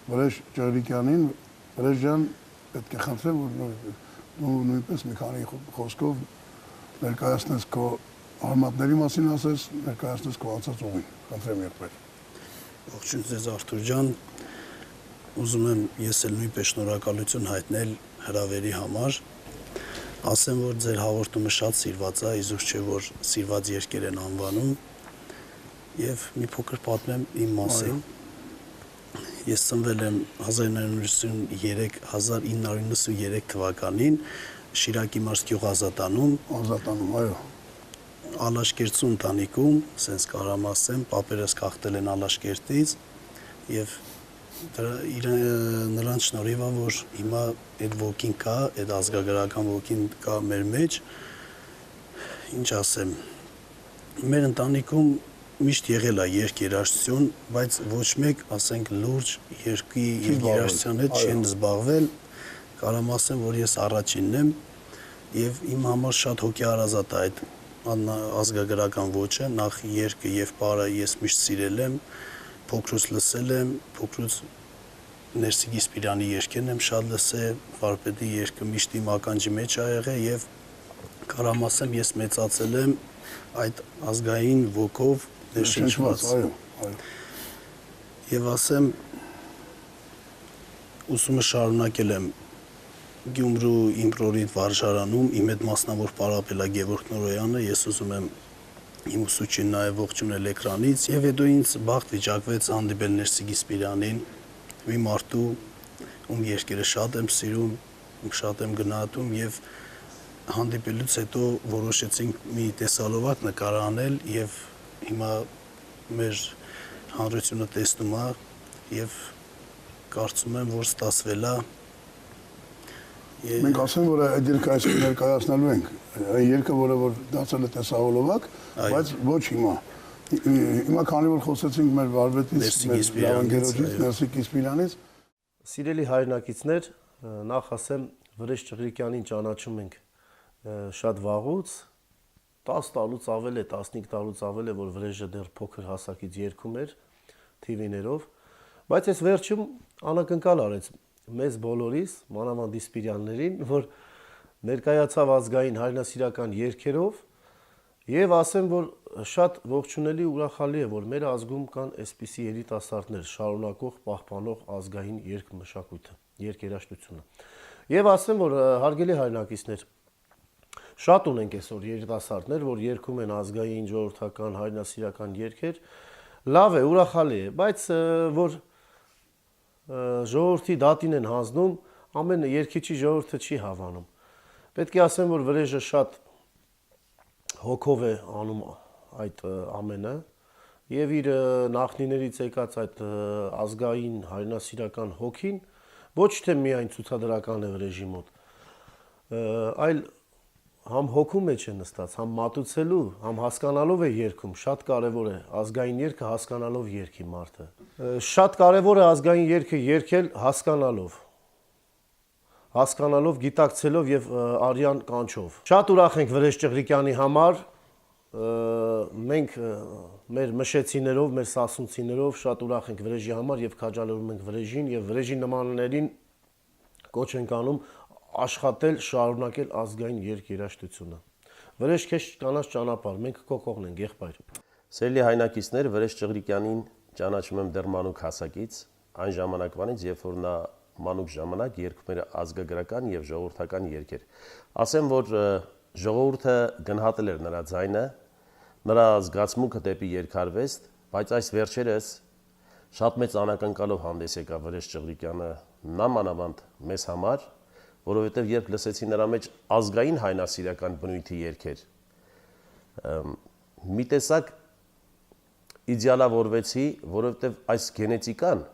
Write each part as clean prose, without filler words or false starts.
Վրեժ Ջարիկյանին, Վրեժ ջան, պետք է խնդրեմ, որ դու նույնպես մի քանի խոսքով ներկայացնես քո արմատների մասին ասես, ներկայացնես քո անցած ուղին։ Խնդրեմ եղբայր։ Ողջույն ձեզ Արթուր ջան, ուզում եմ ես էլ նույնպես շնորհակալություն հայտնել հրավերի համար, ասեմ, որ ձեր հաղորդումը շատ սիրված է, իզուր չէ, որ սիրված երկեր են անվանում, եւ մի փոքր պատմեմ իմ մասին։ Ես ծնվել եմ 1993 թվականին Շիրակի Մարսկյուղ Ազատանում, այո, Ալաշկերտցու ընտանիքում, ասենց կարամ ասեմ, պապերս քաղտել են Ալաշկերտից եւ նրանց շնորհիվ է, որ հիմա այդ ոգին կա, այդ ազգագրական ոգին կա մեր մեջ, ինչ ասեմ, մեր ընտանիքում միշտ եղել է երգերաշտություն, բայց ոչ մեկ, ասենք, լուրջ երգի երգերաշտության հետ չեն զբաղվել, կարամ ասեմ, որ ես առաջինն եմ եւ իմ համար շատ հոգեհարազատ է այդ ազգագրական ոճը, նախ երգը եւ պարը ես միշտ սիրել եմ, փոքրուց լսել եմ, փոքրուց Ներսիգի Սպիրյանի երգերն եմ շատ լսել, Վարպետի երգը միշտ իմ ականջի մեջ ա եղել եւ կարամ ասեմ ես մեծացել եմ այդ ազգային ոգով ներշնչված, այո։ Եվ ասեմ ուսումը շարունակել եմ Գյումրու իմպրովիզիա վարժարանում, իմ հետ մասնավոր պարապել է Գևորգ Նորոյանը, ես ուզում եմ իմ ուսուցչին նաև ողջունել էկրանից, եւ հետո ինձ բախտ վիճակվեց հանդիպել Ներսիգի Սպիրյանին, մի մարդու, ում երկերը շատ եմ սիրում, շատ եմ գնահատում եւ հանդիպելուց հետո որոշեցինք մի տեսալովակ նկար անել եւ հիմա մեր հանրությունը տեսնում է եւ կարծում եմ, որ ստացվել է Մենք ասեմ, որ այդ երկը այս ներկայացնելու ենք, այն երկը, որը որ դարձել է տեսահոլովակ, բայց ոչ հիմա։ Հիմա քանի որ խոսեցինք մեր վարպետից, մեր անգերոջից, Ներսիգի Սպիրյանից։ Սիրելի հայրենակիցներ, նախ ասեմ, Վրեժ Ճղրիկյանին ճանաչում ենք շատ վաղուց, 10 տարուց ավել է, 15 տարուց ավել է, որ Վրեժը դեռ փոքր հասակից երգում էր TV-ներով, բայց այս վերջում անակնկալ արեց մեզ բոլորիս, մանավանդ Սպիրյաններին, որ ներկայացավ ազգային հայրենասիրական երգերով եւ ասեմ, որ շատ ողջունելի ուրախալի է, որ մեր ազգում կան այսպիսի երիտասարդներ, շարունակող, պահպանող ազգային երգմշակույթը, երգերաշտությունը։ Եվ ասեմ, որ հարգելի հայրենակիցներ, շատ ունենք այսօր երիտասարդներ, որ երգում են ազգային, ժողովրդական, հայրենասիրական երգեր, լավ է, ուրախալի է, բայց որ ժողովրդի դատին են հանձնում, ամեն երգիչի ժողովուրդը չի հավանում։ Պետք է ասեմ, որ Վրեժը շատ հոգով է անում այդ ամենը եւ իր նախնիներից եկած այդ ազգային հայրենասիրական հոգին ոչ թե միայն ցուցադրական է Վրեժի մոտ, այլ համ հոգու մեջ է նստած, համ մատուցելու, համ հասկանալով է երգում, շատ կարևոր է ազգային երգը հասկանալով երգի մարդը։ Շատ կարևոր է ազգային երգը երգել հասկանալով, գիտակցելով եւ արյան կանչով։ Շատ ուրախ ենք Վրեժ Ճղրիկյանի համար, մենք մեր մշեցիներով, մեր սասունցիներով շատ ուրախ ենք Վրեժի համար եւ քաջալերում ենք Վրեժին եւ Վրեժի նմաններին կոչ ենք անում աշխատել, շարունակել ազգային երգերաշտությունը։ Վրեժ քեզ կանաչ ճանապարհ, մենք քո կողմն ենք, եղբայր։ Սիրելի հայրենակիցներ, Վրեժ Ճղրիկյանին ճանաչում եմ դեռ մանուկ հասակից, այն ժամանակվանից, երբ որ նա մանուկ ժամանակ երգում էր ազգագրական եւ ժողովրդական երգեր։ Ասեմ, որ ժողովուրդը գնահատել էր նրա ձայնը, նրա զգացմունքը դեպի երգարվեստ, բայց այս վերջերս շատ մեծ անակնկալով հանդես եկավ Վրեժ Ճղրիկյանը, նա մանավանդ մեզ համար, որովհետև երբ լսեցի նրա մեջ ազգային հայրենասիրական բնույթի երգեր, մի տեսակ իդեալավորվեցի, որովհետև այս գենետիկան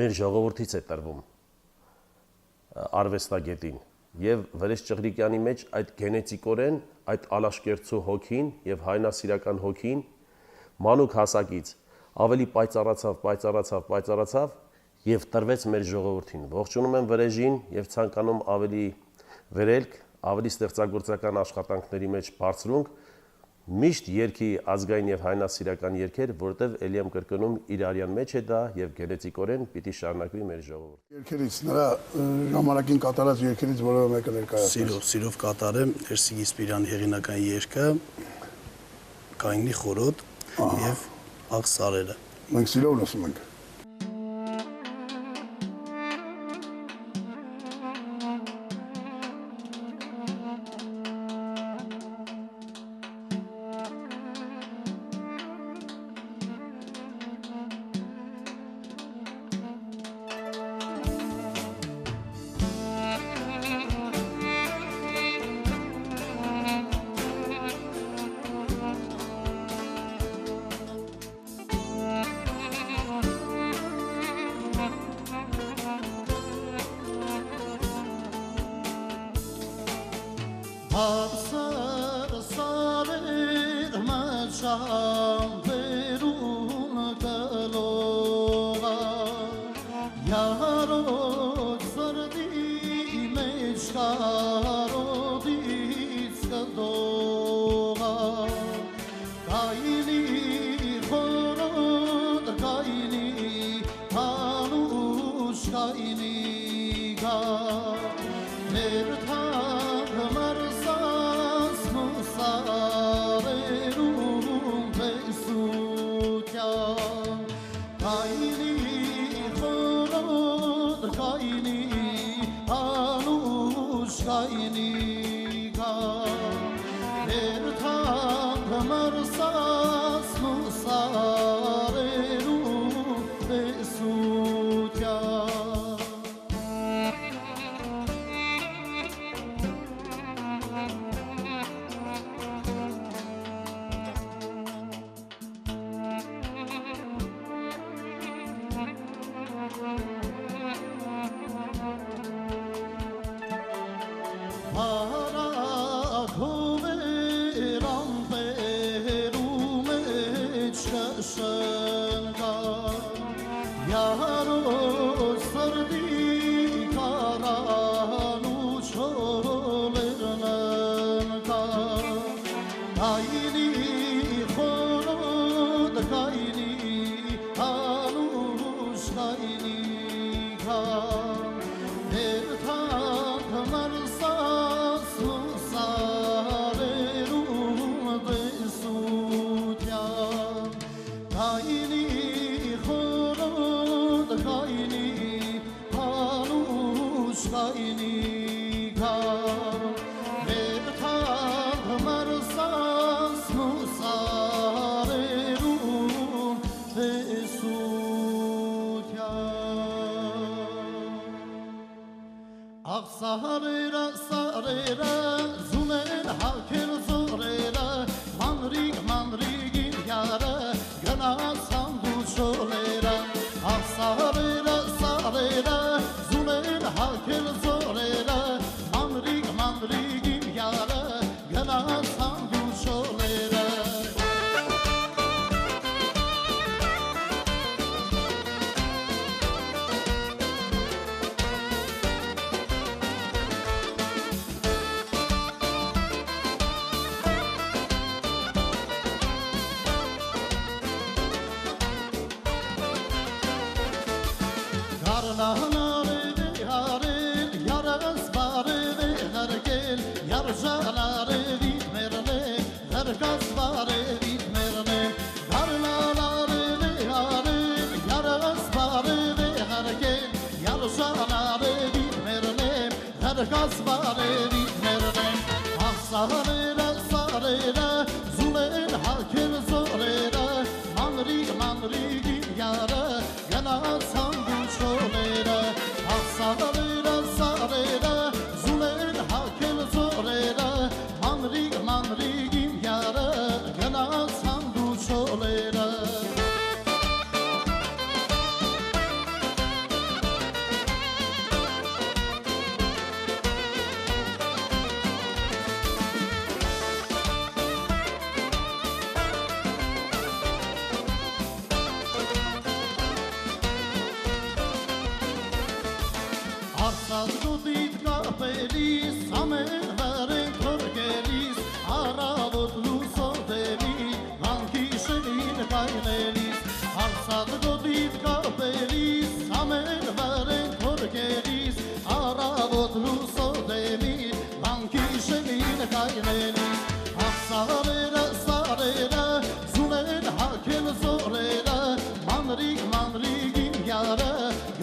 մեր ժողովրդից է տրվում արվեստագետին եւ Վրեժ Ճղրիկյանի մեջ այդ գենետիկորեն այդ ալաշկերտցու հոգին եւ հայրենասիրական հոգին մանուկ հասակից ավելի պայծառացավ եւ տրվեց մեր ժողովրդին։ Ողջունում եմ Վրեժին եւ ցանկանում ավելի վերելք, ավելի ստեղծագործական աշխատանքների մեջ բարձրունք, Միշտ երկի ազգային եւ հայնասիրական երգեր, որտեվ ելի եմ կրկնում իր արյան մեջ է դա եւ գենետիկորեն պիտի շարունակվի մեր ժողովուրդը։ Երկերից նրա ժամանակին կատարած երկերից որևէ մեկը ներկայացնես։ Սիրով կատարեմ Հերսիգի Սպիրյանի հեղինական երգը Կայնի խորոտ եւ Աղ սարերը։ Մենք սիրով լսում ենք։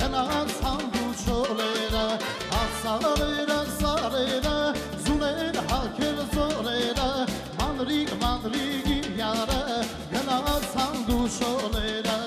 գնացան դու չոլերը, հասարերը սարերը, զուներ հակել զորերը, մանրիկ յարը, գնացան դու չոլերը։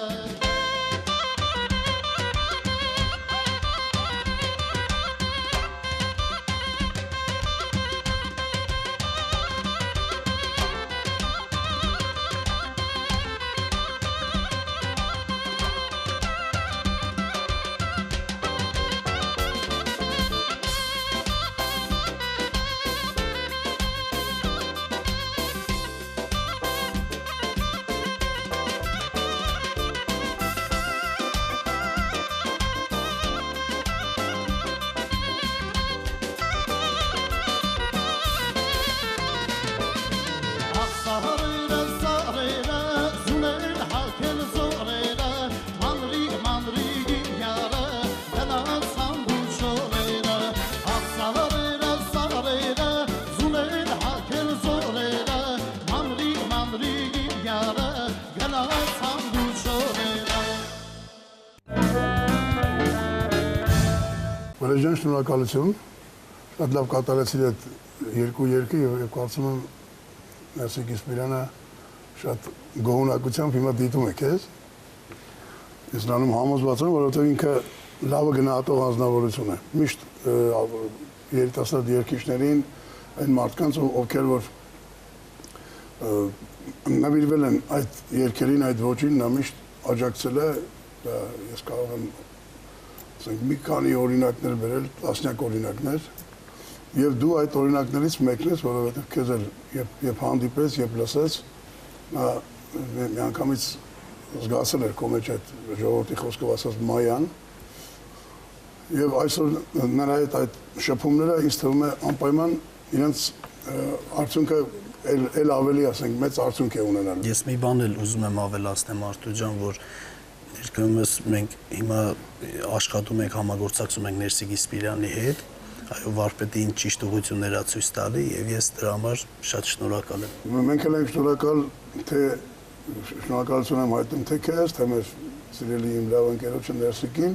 Վրեժյան շնորհակալություն, շատ լավ կատարեցիր այդ երկու երգը եւ կարծում եմ Ներսիկ Իսպիրյանը շատ գոհունակությամբ հիմա դիտում է քեզ։ Ես նրանում համոզված եմ, որովհետեւ ինքը լավը գնահատող անձնավորություն է։ Միշտ երիտասարդ երգիչներին, այն մարդկանց, ովքեր որ նվիրվել են այդ երգերին, այդ ոճին, նա միշտ աջակցել է, ես կարող եմ մի քանի օրինակներ բերել, տասնյակ օրինակներ, եւ դու այդ օրինակներից մեկն ես, որովհետեւ քեզ էլ երբ հանդիպես, երբ լսես, նա միանգամից զգացել էր քո մեջ այդ ժողովրդի խոսքով ասած մայան, եւ այսօր նրա այդ շփումները ինձ թվում է անպայման իրենց արդյունքը էլ ավելի, ասենք, մեծ արդյունք է ունենալու։ Ես մի բան էլ ուզում եմ ավելացնեմ Արթուր ջան, որ ներկայումս մենք հիմա աշխատում ենք, համագործակցում ենք Ներսիկ Իսպիրյանի հետ, այո, վարպետին ճիշտ ուղղություններ ցույց տալի եւ ես դրա համար շատ շնորհակալ եմ։ Մենք էլ ենք շնորհակալ, թե շնորհակալություն եմ հայտնում թե քեզ, թե մեր սիրելի իմ լավ ընկերոջը Ներսիկին,